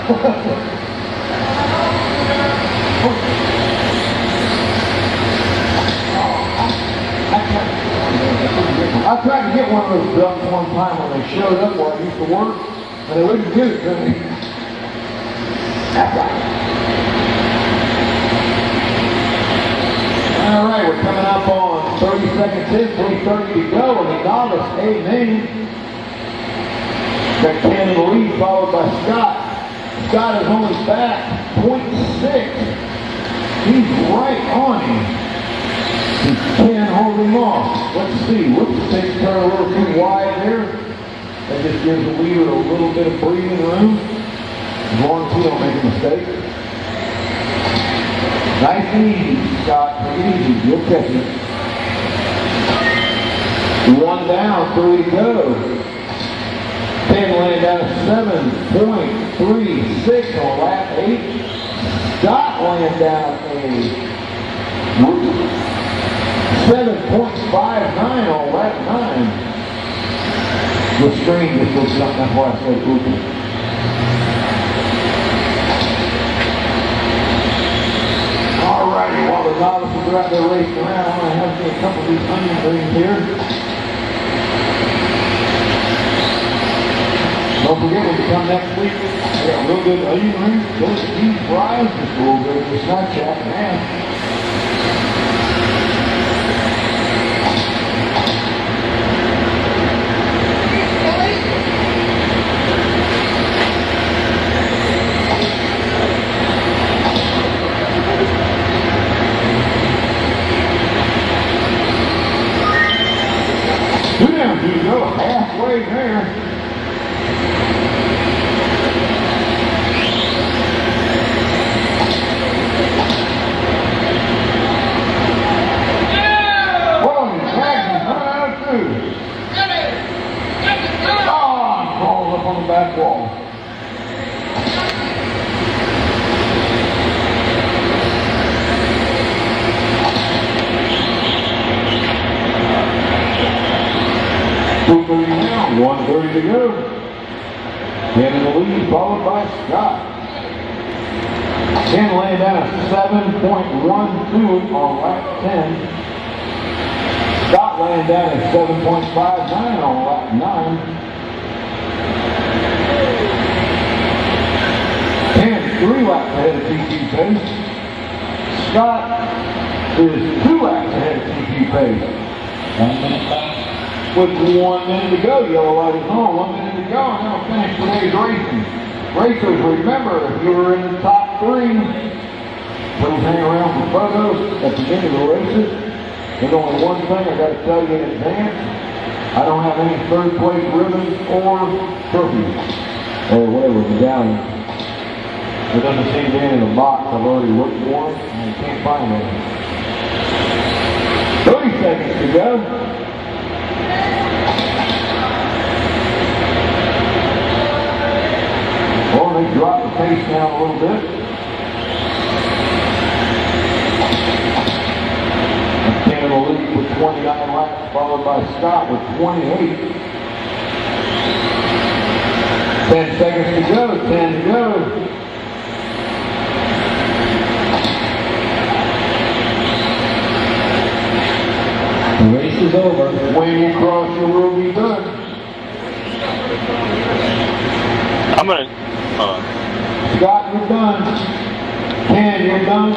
I tried to get one of those ducks one time when they showed up where I used to work, and they wouldn't give it to me. That's right. All right, we're coming up on 30 seconds in, 3:30 to go, and the novice, amen. Got Ken in the lead, followed by Scott. Scott is only back 0.6. He's right on him. Ken holding off. Let's see. Whoops, takes turn a little too wide there. That just gives the leader a little bit of breathing room. As long as he don't make a mistake. Nice and easy, Scott. Take it easy. You'll catch it. One down, 3 to go. Ken laying down at 7.36 on lap 8. Scott laying down a 7.59 on lap 9. The screen just looks something, that's why I said oops. Alrighty, while the novices are out there racing around, I'm going to have a couple of these onion rings here. Don't forget when you come next week, I got real good onion rings, those cheese fries, just a little bit of the Snapchat, man. Two down, you go halfway there. On the back wall. Now, 1:30 to go. Ken in the lead, followed by Scott. Ken laying down a 7.12 on lap 10. Scott laying down a 7.59 on lap 9. 3 laps ahead of TQ pace. Scott is 2 laps ahead of TQ pace. 1 minute back. With 1 minute to go, yellow light is on. 1 minute to go, and then we'll finish today's racing. Racers, remember, if you were in the top 3, please hang around for photos at the end of the races. There's only one thing I got to tell you in advance. I don't have any third place ribbons or trophies, or whatever, medallions. There doesn't seem to be any in the box. I've already looked for them, and I can't find them. 30 seconds to go. Well, they dropped the pace down a little bit. Ken in the lead with 29 laps, followed by Scott with 28. 10 seconds to go. 10 to go. The race is over. When you cross, you will be done. I'm gonna. Scott, you're done. Ken, you're done.